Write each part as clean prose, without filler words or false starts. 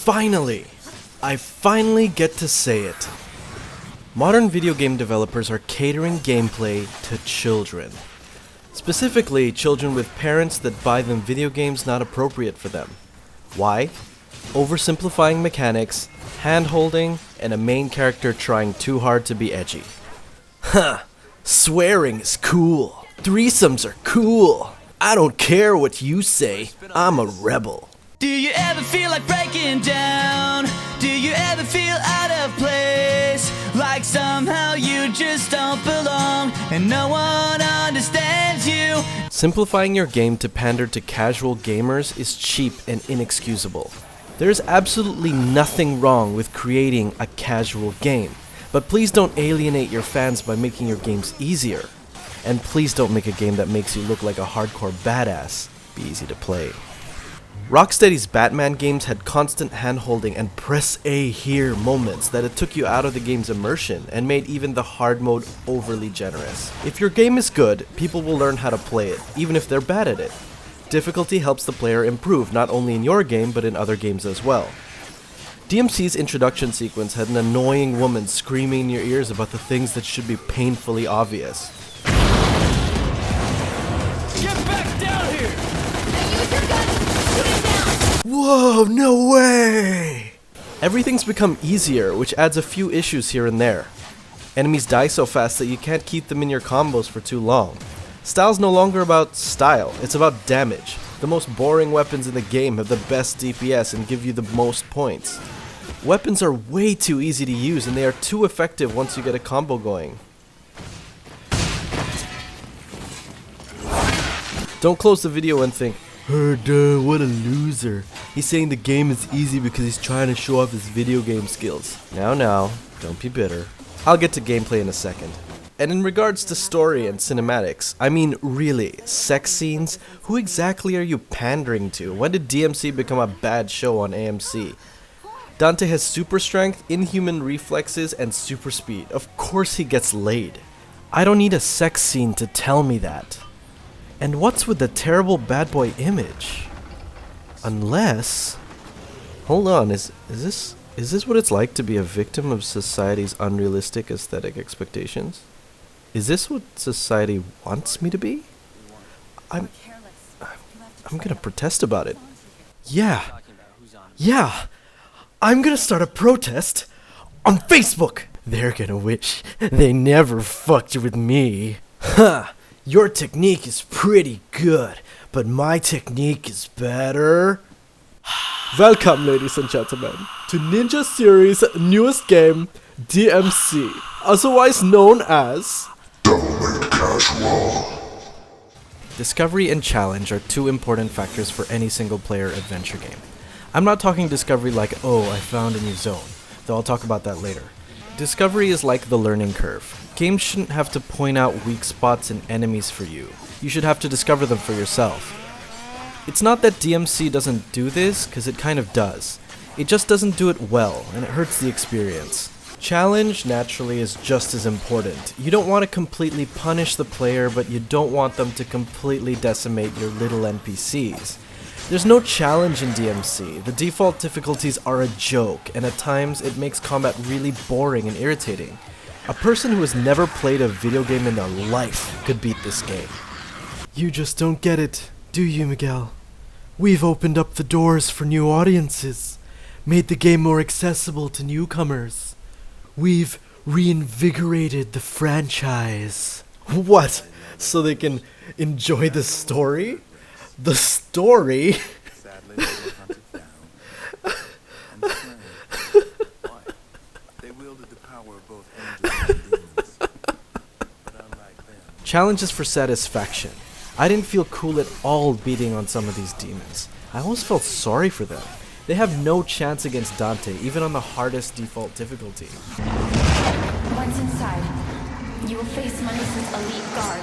Finally! I finally get to say it. Modern video game developers are catering gameplay to children. Specifically, children with parents that buy them video games not appropriate for them. Why? Oversimplifying mechanics, hand-holding, and a main character trying too hard to be edgy. Huh, swearing is cool. Threesomes are cool. I don't care what you say, I'm a rebel. Do you ever feel like breaking down? Do you ever feel out of place? Like somehow you just don't belong and no one understands you? Simplifying your game to pander to casual gamers is cheap and inexcusable. There's absolutely nothing wrong with creating a casual game, but please don't alienate your fans by making your games easier. And please don't make a game that makes you look like a hardcore badass be easy to play. Rocksteady's Batman games had constant hand-holding and press A here moments that it took you out of the game's immersion and made even the hard mode overly generous. If your game is good, people will learn how to play it, even if they're bad at it. Difficulty helps the player improve not only in your game but in other games as well. DmC's introduction sequence had an annoying woman screaming in your ears about the things that should be painfully obvious. Get back down here! Now use your gun! Shoot him down! Whoa, no way! Everything's become easier, which adds a few issues here and there. Enemies die so fast that you can't keep them in your combos for too long. Style's no longer about style, it's about damage. The most boring weapons in the game have the best DPS and give you the most points. Weapons are way too easy to use and they are too effective once you get a combo going. Don't close the video and think, duh, what a loser. He's saying the game is easy because he's trying to show off his video game skills. Now, don't be bitter. I'll get to gameplay in a second. And in regards to story and cinematics, I mean really, sex scenes? Who exactly are you pandering to? When did DmC become a bad show on AMC? Dante has super strength, inhuman reflexes, and super speed. Of course he gets laid. I don't need a sex scene to tell me that. And what's with the terrible bad boy image? Unless... Hold on, is this what it's like to be a victim of society's unrealistic aesthetic expectations? Is this what society wants me to be? I'm gonna protest about it. Yeah, I'm gonna start a protest on Facebook. They're gonna wish they never fucked with me. Huh, your technique is pretty good, but my technique is better. Welcome, ladies and gentlemen, to Ninja Series' newest game, DmC, otherwise known as Discovery and challenge are two important factors for any single-player adventure game. I'm not talking discovery like, oh, I found a new zone, though I'll talk about that later. Discovery is like the learning curve. Games shouldn't have to point out weak spots and enemies for you. You should have to discover them for yourself. It's not that DmC doesn't do this, because it kind of does. It just doesn't do it well, and it hurts the experience. Challenge, naturally, is just as important. You don't want to completely punish the player, but you don't want them to completely decimate your little NPCs. There's no challenge in DmC. The default difficulties are a joke, and at times it makes combat really boring and irritating. A person who has never played a video game in their life could beat this game. You just don't get it, do you, Miguel? We've opened up the doors for new audiences, made the game more accessible to newcomers. We've reinvigorated the franchise. What? So they can enjoy the story? The story? Sadly, they were hunted down and slain. Why? They wielded the power of both angels and demons. But unlike them, Challenges for satisfaction. I didn't feel cool at all beating on some of these demons. I almost felt sorry for them. They have no chance against Dante, even on the hardest default difficulty. Once inside, you will face Menace's elite guard.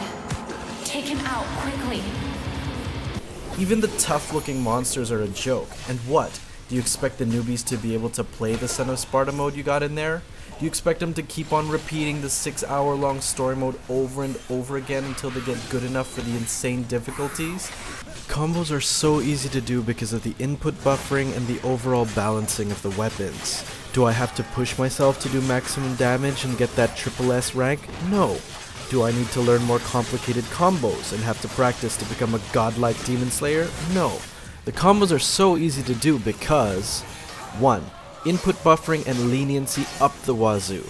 Take him out quickly. Even the tough-looking monsters are a joke. And what? Do you expect the newbies to be able to play the Son of Sparta mode you got in there? Do you expect them to keep on repeating the 6-hour-long story mode over and over again until they get good enough for the insane difficulties? Combos are so easy to do because of the input buffering and the overall balancing of the weapons. Do I have to push myself to do maximum damage and get that triple S rank? No. Do I need to learn more complicated combos and have to practice to become a godlike demon slayer? No. The combos are so easy to do because 1. Input buffering and leniency up the wazoo.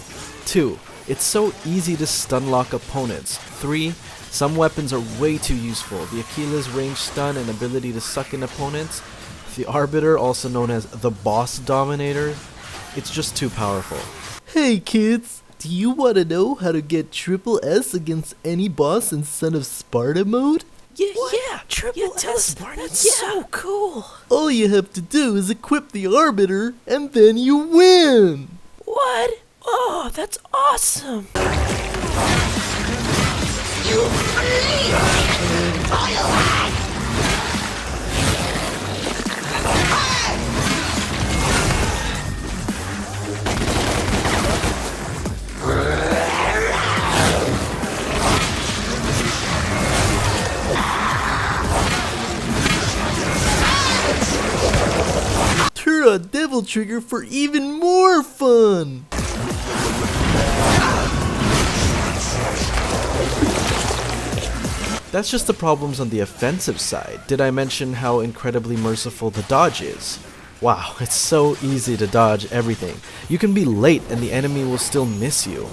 2. It's so easy to stun lock opponents. 3. Some weapons are way too useful. The Achilles range stun and ability to suck in opponents. The Arbiter, also known as the Boss Dominator. It's just too powerful. Hey kids, do you want to know how to get triple S against any boss in Son of Sparta mode? Yeah, triple S. That's so cool. All you have to do is equip the Arbiter, and then you win! What? Oh, that's awesome. Turn on Devil Trigger for even more fun! That's just the problems on the offensive side. Did I mention how incredibly merciful the dodge is? Wow, it's so easy to dodge everything. You can be late and the enemy will still miss you.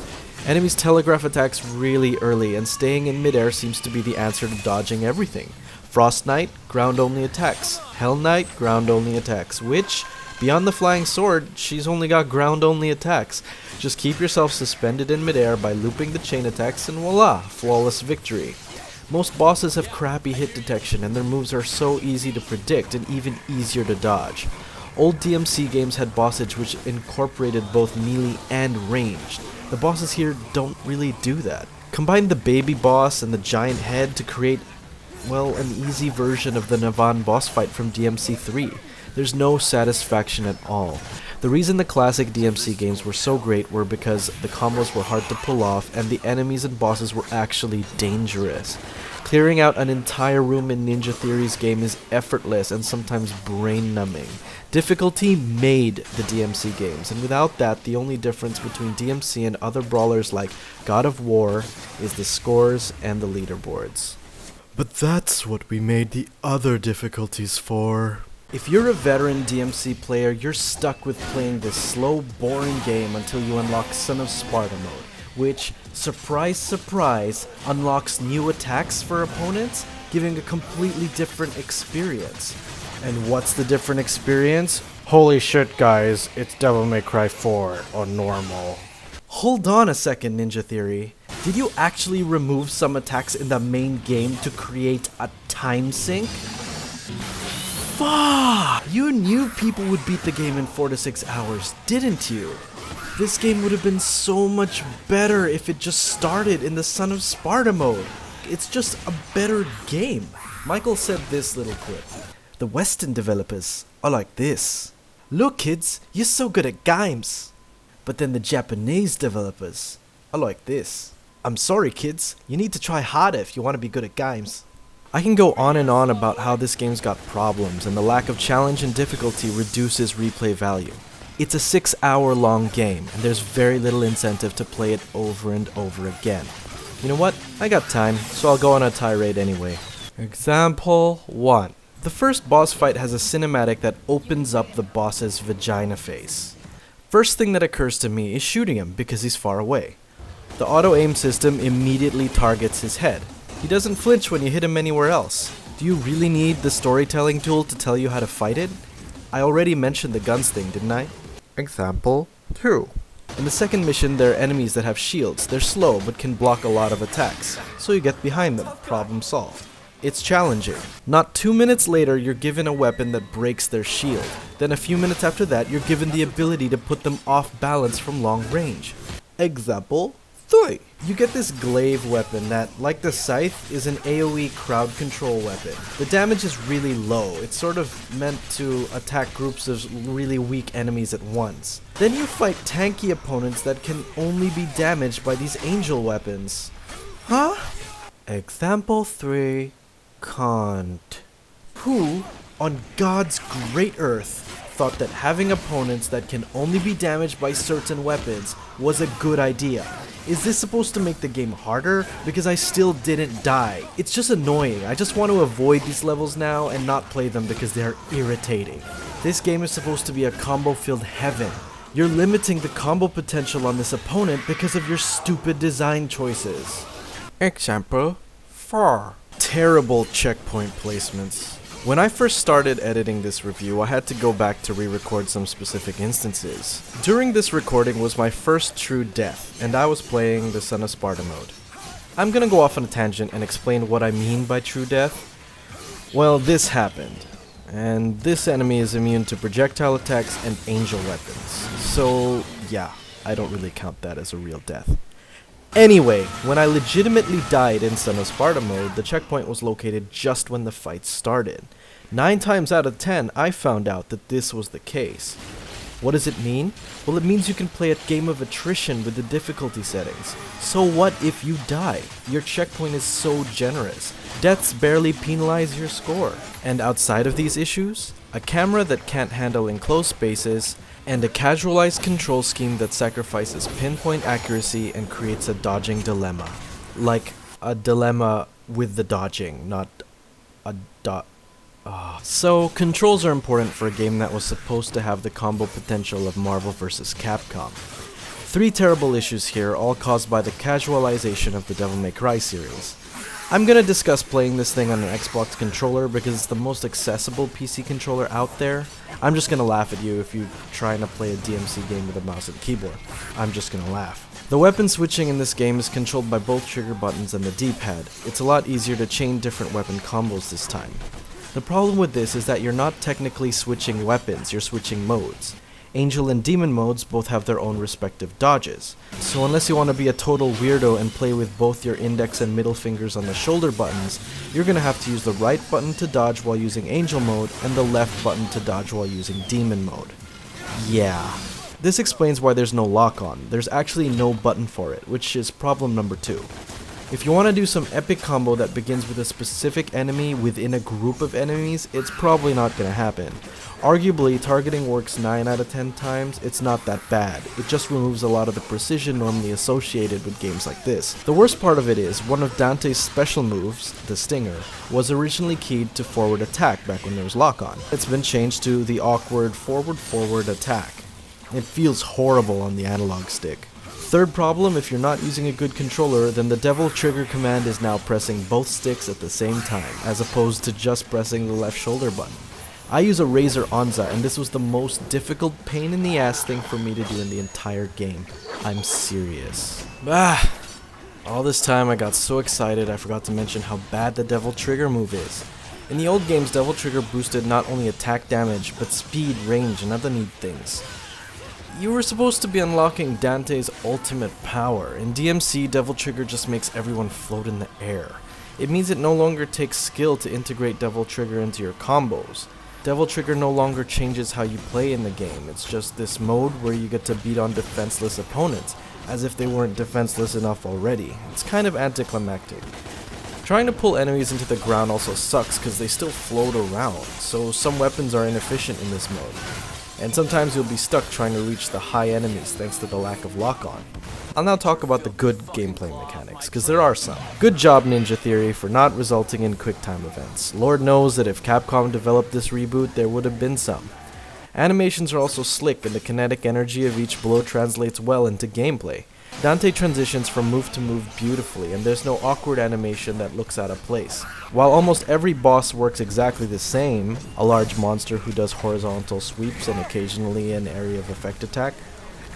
Enemies telegraph attacks really early, and staying in midair seems to be the answer to dodging everything. Frost Knight, ground only attacks. Hell Knight, ground only attacks. Witch, beyond the flying sword, she's only got ground only attacks. Just keep yourself suspended in midair by looping the chain attacks and voila, flawless victory. Most bosses have crappy hit detection and their moves are so easy to predict and even easier to dodge. Old DmC games had bosses which incorporated both melee and ranged. The bosses here don't really do that. Combine the baby boss and the giant head to create, well, an easy version of the Navan boss fight from DmC 3. There's no satisfaction at all. The reason the classic DmC games were so great were because the combos were hard to pull off and the enemies and bosses were actually dangerous. Clearing out an entire room in Ninja Theory's game is effortless and sometimes brain-numbing. Difficulty made the DmC games, and without that, the only difference between DmC and other brawlers like God of War is the scores and the leaderboards. But that's what we made the other difficulties for. If you're a veteran DmC player, you're stuck with playing this slow, boring game until you unlock Son of Sparta mode, which, surprise surprise, unlocks new attacks for opponents, giving a completely different experience. And what's the different experience? Holy shit guys, it's Devil May Cry 4 on normal. Hold on a second, Ninja Theory. Did you actually remove some attacks in the main game to create a time sink? Fuck! You knew people would beat the game in 4 to 6 hours, didn't you? This game would have been so much better if it just started in the Son of Sparta mode. It's just a better game. Michael said this little quip. The Western developers are like this. Look kids, you're so good at games. But then the Japanese developers are like this. I'm sorry kids, you need to try harder if you want to be good at games. I can go on and on about how this game's got problems and the lack of challenge and difficulty reduces replay value. It's a 6-hour-long game and there's very little incentive to play it over and over again. You know what? I got time, so I'll go on a tirade anyway. Example 1. The first boss fight has a cinematic that opens up the boss's vagina face. First thing that occurs to me is shooting him because he's far away. The auto-aim system immediately targets his head. He doesn't flinch when you hit him anywhere else. Do you really need the storytelling tool to tell you how to fight it? I already mentioned the guns thing, didn't I? Example 2. In the second mission, there are enemies that have shields. They're slow but can block a lot of attacks, so you get behind them. Problem solved. It's challenging. Not 2 minutes later, you're given a weapon that breaks their shield. Then a few minutes after that, you're given the ability to put them off balance from long range. Example 3. You get this glaive weapon that, like the scythe, is an AoE crowd control weapon. The damage is really low. It's sort of meant to attack groups of really weak enemies at once. Then you fight tanky opponents that can only be damaged by these angel weapons. Huh? Example 3. Kant. Who, on God's great earth, thought that having opponents that can only be damaged by certain weapons was a good idea? Is this supposed to make the game harder? Because I still didn't die. It's just annoying. I just want to avoid these levels now and not play them because they're irritating. This game is supposed to be a combo-filled heaven. You're limiting the combo potential on this opponent because of your stupid design choices. Example 4. Terrible checkpoint placements. When I first started editing this review, I had to go back to re-record some specific instances. During this recording was my first true death, and I was playing the Son of Sparta mode. I'm gonna go off on a tangent and explain what I mean by true death. Well, this happened, and this enemy is immune to projectile attacks and angel weapons. So, yeah, I don't really count that as a real death. Anyway, when I legitimately died in Son of Sparta mode, the checkpoint was located just when the fight started. 9 times out of 10, I found out that this was the case. What does it mean? Well, it means you can play a game of attrition with the difficulty settings. So what if you die? Your checkpoint is so generous. Deaths barely penalize your score. And outside of these issues, a camera that can't handle enclosed spaces, and a casualized control scheme that sacrifices pinpoint accuracy and creates a dodging dilemma. Like a dilemma with the dodging, not a So, controls are important for a game that was supposed to have the combo potential of Marvel vs. Capcom. 3 terrible issues here, all caused by the casualization of the Devil May Cry series. I'm gonna discuss playing this thing on an Xbox controller because it's the most accessible PC controller out there. I'm just gonna laugh at you if you're trying to play a DmC game with a mouse and keyboard. I'm just gonna laugh. The weapon switching in this game is controlled by both trigger buttons and the D-pad. It's a lot easier to chain different weapon combos this time. The problem with this is that you're not technically switching weapons, you're switching modes. Angel and Demon modes both have their own respective dodges. So unless you want to be a total weirdo and play with both your index and middle fingers on the shoulder buttons, you're going to have to use the right button to dodge while using Angel mode and the left button to dodge while using Demon mode. Yeah. This explains why there's no lock-on. There's actually no button for it, which is problem number 2. If you want to do some epic combo that begins with a specific enemy within a group of enemies, it's probably not going to happen. Arguably, targeting works 9 out of 10 times, it's not that bad. It just removes a lot of the precision normally associated with games like this. The worst part of it is, one of Dante's special moves, the Stinger, was originally keyed to forward attack back when there was lock-on. It's been changed to the awkward forward attack. It feels horrible on the analog stick. Third problem, if you're not using a good controller, then the devil trigger command is now pressing both sticks at the same time, as opposed to just pressing the left shoulder button. I use a Razer Onza, and this was the most difficult pain in the ass thing for me to do in the entire game. I'm serious. All this time I got so excited I forgot to mention how bad the devil trigger move is. In the old games, devil trigger boosted not only attack damage, but speed, range, and other neat things. You were supposed to be unlocking Dante's ultimate power. In DmC, Devil Trigger just makes everyone float in the air. It means it no longer takes skill to integrate Devil Trigger into your combos. Devil Trigger no longer changes how you play in the game. It's just this mode where you get to beat on defenseless opponents, as if they weren't defenseless enough already. It's kind of anticlimactic. Trying to pull enemies into the ground also sucks because they still float around, so some weapons are inefficient in this mode. And sometimes you'll be stuck trying to reach the high enemies thanks to the lack of lock-on. I'll now talk about the good gameplay mechanics, because there are some. Good job Ninja Theory for not resulting in QuickTime events. Lord knows that if Capcom developed this reboot, there would have been some. Animations are also slick, and the kinetic energy of each blow translates well into gameplay. Dante transitions from move to move beautifully, and there's no awkward animation that looks out of place. While almost every boss works exactly the same, a large monster who does horizontal sweeps and occasionally an area of effect attack,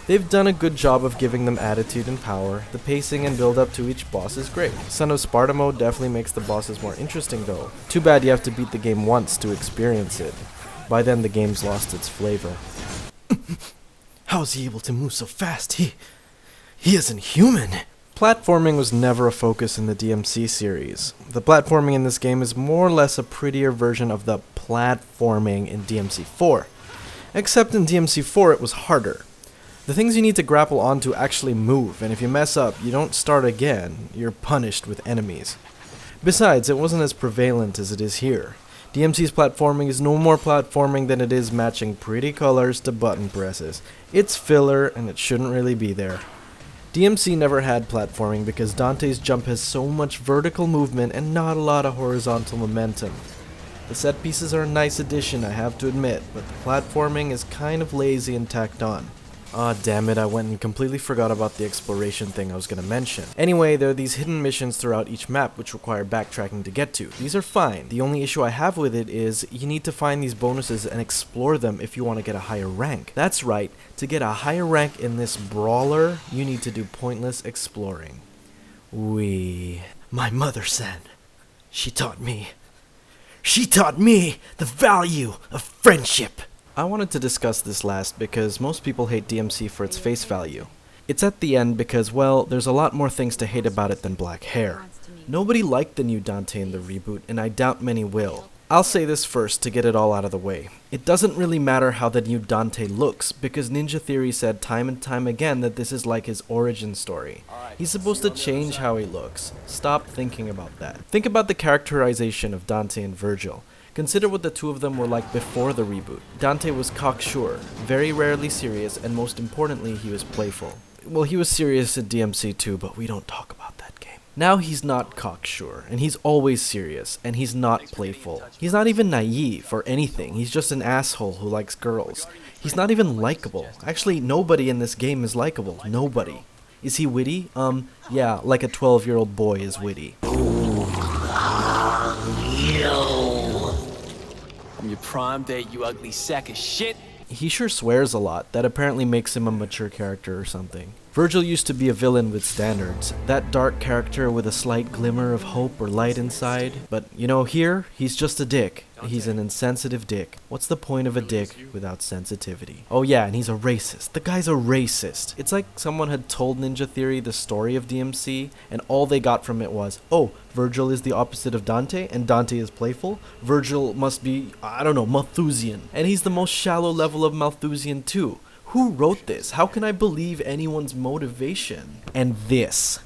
they've done a good job of giving them attitude and power. The pacing and build up to each boss is great. Son of Sparta mode definitely makes the bosses more interesting though. Too bad you have to beat the game once to experience it. By then the game's lost its flavor. How is he able to move so fast? He isn't human. Platforming was never a focus in the DmC series. The platforming in this game is more or less a prettier version of the platforming in DmC4. Except in DmC4 it was harder. The things you need to grapple onto actually move, and if you mess up, you don't start again, you're punished with enemies. Besides, it wasn't as prevalent as it is here. DmC's platforming is no more platforming than it is matching pretty colors to button presses. It's filler, and it shouldn't really be there. DmC never had platforming because Dante's jump has so much vertical movement and not a lot of horizontal momentum. The set pieces are a nice addition, I have to admit, but the platforming is kind of lazy and tacked on. Aw, damn it, I went and completely forgot about the exploration thing I was gonna mention. Anyway, there are these hidden missions throughout each map which require backtracking to get to. These are fine. The only issue I have with it is you need to find these bonuses and explore them if you want to get a higher rank. That's right, to get a higher rank in this brawler, you need to do pointless exploring. My mother said, she taught me the value of friendship. I wanted to discuss this last because most people hate DmC for its face value. It's at the end because, well, there's a lot more things to hate about it than black hair. Nobody liked the new Dante in the reboot, and I doubt many will. I'll say this first to get it all out of the way. It doesn't really matter how the new Dante looks, because Ninja Theory said time and time again that this is like his origin story. He's supposed to change how he looks. Stop thinking about that. Think about the characterization of Dante and Virgil. Consider what the two of them were like before the reboot. Dante was cocksure, very rarely serious, and most importantly, he was playful. Well, he was serious in DmC too, but we don't talk about that game. Now he's not cocksure, and he's always serious, and he's not playful. He's not even naive or anything, he's just an asshole who likes girls. He's not even likable. Actually, nobody in this game is likable. Nobody. Is he witty? Yeah, like a 12-year-old boy is witty. From your prime date, you ugly sack of shit. He sure swears a lot. That apparently makes him a mature character or something. Virgil used to be a villain with standards. That dark character with a slight glimmer of hope or light inside. But, you know, here, he's just a dick. He's an insensitive dick. What's the point of a dick without sensitivity? Oh yeah, and he's a racist. The guy's a racist. It's like someone had told Ninja Theory the story of DmC, and all they got from it was, oh, Virgil is the opposite of Dante, and Dante is playful. Virgil must be, I don't know, Malthusian. And he's the most shallow level of Malthusian too. Who wrote this? How can I believe anyone's motivation? And this.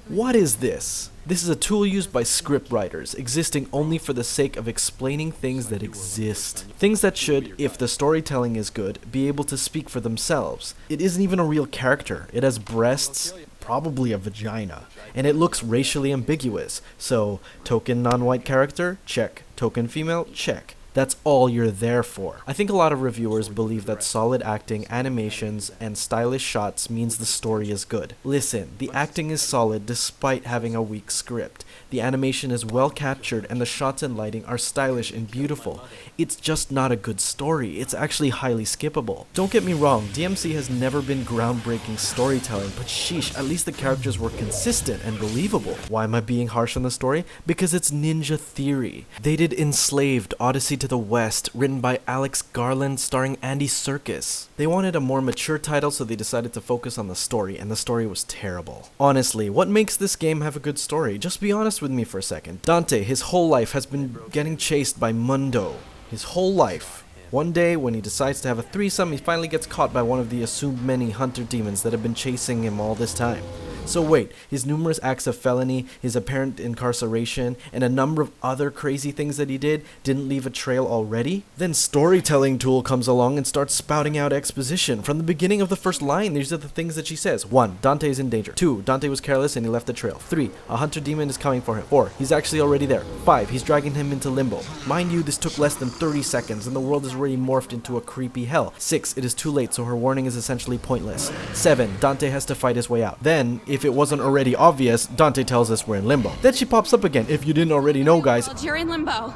What is this? This is a tool used by scriptwriters, existing only for the sake of explaining things that exist. Things that should, if the storytelling is good, be able to speak for themselves. It isn't even a real character. It has breasts, probably a vagina, and it looks racially ambiguous. So, token non-white character? Check. Token female? Check. That's all you're there for. I think a lot of reviewers believe that solid acting, animations, and stylish shots means the story is good. Listen, the acting is solid despite having a weak script. The animation is well captured and the shots and lighting are stylish and beautiful. It's just not a good story. It's actually highly skippable. Don't get me wrong, DmC has never been groundbreaking storytelling, but sheesh, at least the characters were consistent and believable. Why am I being harsh on the story? Because it's Ninja Theory. They did Enslaved, Odyssey to the West, written by Alex Garland, starring Andy Serkis. They wanted a more mature title, so they decided to focus on the story, and the story was terrible. Honestly, what makes this game have a good story? Just be honest with me for a second. Dante, his whole life, has been getting chased by Mundo. His whole life. One day, when he decides to have a threesome, he finally gets caught by one of the assumed many hunter demons that have been chasing him all this time. So wait, his numerous acts of felony, his apparent incarceration, and a number of other crazy things that he did didn't leave a trail already? Then storytelling tool comes along and starts spouting out exposition. From the beginning of the first line, these are the things that she says. 1. Dante is in danger. 2. Dante was careless and he left the trail. 3. A hunter demon is coming for him. 4. He's actually already there. 5. He's dragging him into limbo. Mind you, this took less than 30 seconds and the world is already morphed into a creepy hell. 6. It is too late, so her warning is essentially pointless. 7. Dante has to fight his way out. Then, if it wasn't already obvious, Dante tells us we're in limbo. Then she pops up again. If you didn't already know, guys. You're in limbo.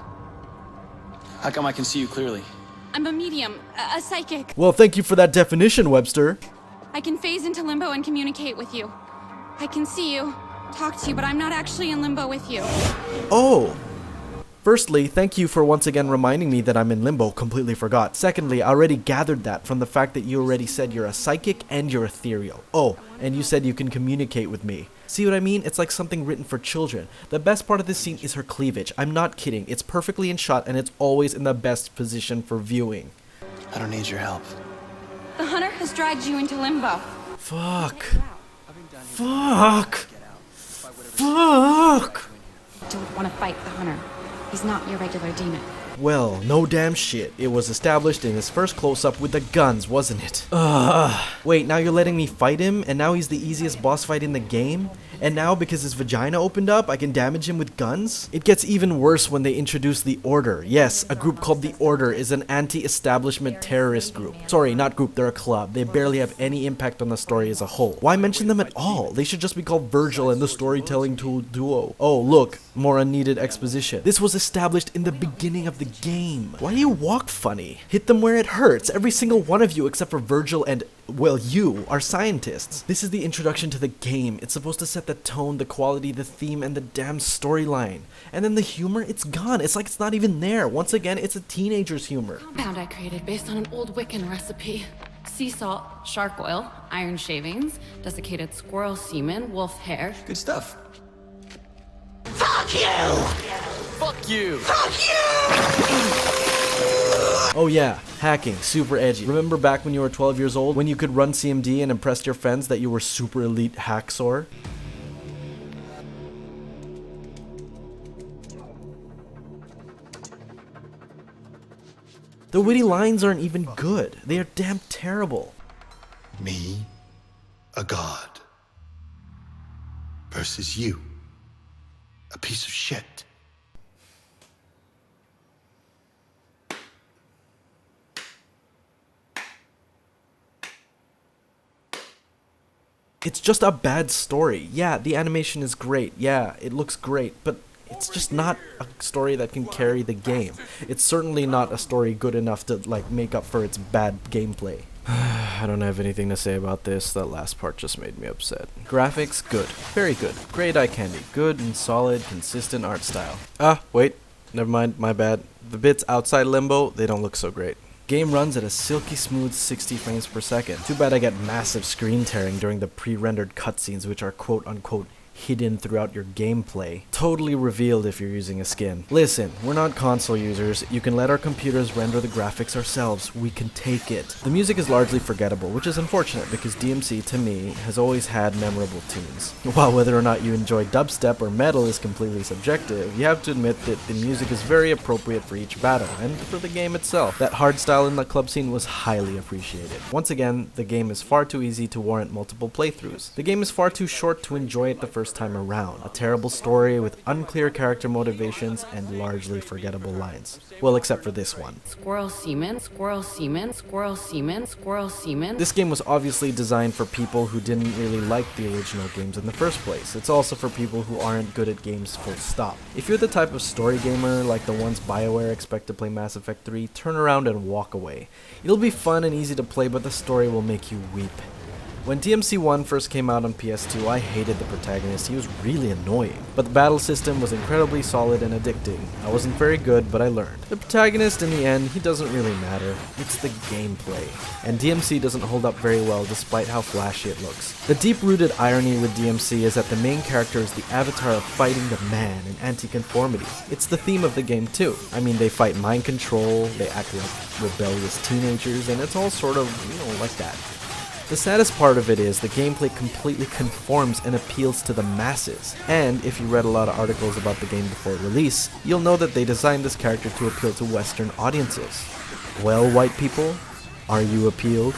How come I can see you clearly? I'm a medium, a psychic. Well, thank you for that definition, Webster. I can phase into limbo and communicate with you. I can see you, talk to you, but I'm not actually in limbo with you. Oh. Firstly, thank you for once again reminding me that I'm in limbo, completely forgot. Secondly, I already gathered that from the fact that you already said you're a psychic and you're ethereal. Oh, and you said you can communicate with me. See what I mean? It's like something written for children. The best part of this scene is her cleavage. I'm not kidding. It's perfectly in shot and it's always in the best position for viewing. I don't need your help. The hunter has dragged you into limbo. Fuck. Fuck. Fuck. Don't want to fight the hunter. He's not your regular demon. Well, no damn shit. It was established in his first close-up with the guns, wasn't it? Wait, now you're letting me fight him, and now he's the easiest boss fight in the game? And now, because his vagina opened up, I can damage him with guns? It gets even worse when they introduce the Order. Yes, a group called the Order is an anti-establishment terrorist group. Sorry, not group, they're a club. They barely have any impact on the story as a whole. Why mention them at all? They should just be called Virgil and the Storytelling Duo. Oh, look, more unneeded exposition. This was established in the beginning of the game. Why do you walk funny? Hit them where it hurts. Every single one of you except for Virgil and, well, you are scientists. This is the introduction to the game. It's supposed to set the tone, the quality, the theme, and the damn storyline. And then the humor, it's gone. It's like it's not even there. Once again, it's a teenager's humor. Compound I created based on an old Wiccan recipe. Sea salt, shark oil, iron shavings, desiccated squirrel semen, wolf hair. Good stuff. Fuck you! Fuck you! Oh yeah, hacking, super edgy. Remember back when you were 12 years old, when you could run CMD and impress your friends that you were super elite hacksaw? The witty lines aren't even good. They are damn terrible. Me, a god, versus you, a piece of shit. It's just a bad story. Yeah, the animation is great. Yeah, it looks great, but it's just not a story that can carry the game. It's certainly not a story good enough to, like, make up for its bad gameplay. I don't have anything to say about this. That last part just made me upset. Graphics, good. Very good. Great eye candy. Good and solid, consistent art style. Wait. Never mind, my bad. The bits outside Limbo, they don't look so great. Game runs at a silky smooth 60 frames per second. Too bad I get massive screen tearing during the pre-rendered cutscenes, which are quote-unquote hidden throughout your gameplay. Totally revealed if you're using a skin. Listen, we're not console users. You can let our computers render the graphics ourselves. We can take it. The music is largely forgettable, which is unfortunate because DmC, to me, has always had memorable tunes. While whether or not you enjoy dubstep or metal is completely subjective, you have to admit that the music is very appropriate for each battle, and for the game itself. That hardstyle in the club scene was highly appreciated. Once again, the game is far too easy to warrant multiple playthroughs. The game is far too short to enjoy it the first time around. A terrible story with unclear character motivations and largely forgettable lines. Well, except for this one. Squirrel semen, squirrel semen, squirrel semen, squirrel semen. This game was obviously designed for people who didn't really like the original games in the first place. It's also for people who aren't good at games full stop. If you're the type of story gamer like the ones BioWare expect to play Mass Effect 3, turn around and walk away. It'll be fun and easy to play, but the story will make you weep. When DmC 1 first came out on PS2, I hated the protagonist. He was really annoying. But the battle system was incredibly solid and addicting. I wasn't very good, but I learned. The protagonist, in the end, he doesn't really matter. It's the gameplay. And DmC doesn't hold up very well despite how flashy it looks. The deep-rooted irony with DmC is that the main character is the avatar of fighting the man and anti-conformity. It's the theme of the game too. I mean, they fight mind control, they act like rebellious teenagers, and it's all sort of, like that. The saddest part of it is the gameplay completely conforms and appeals to the masses. And if you read a lot of articles about the game before release, you'll know that they designed this character to appeal to Western audiences. Well, white people, are you appealed?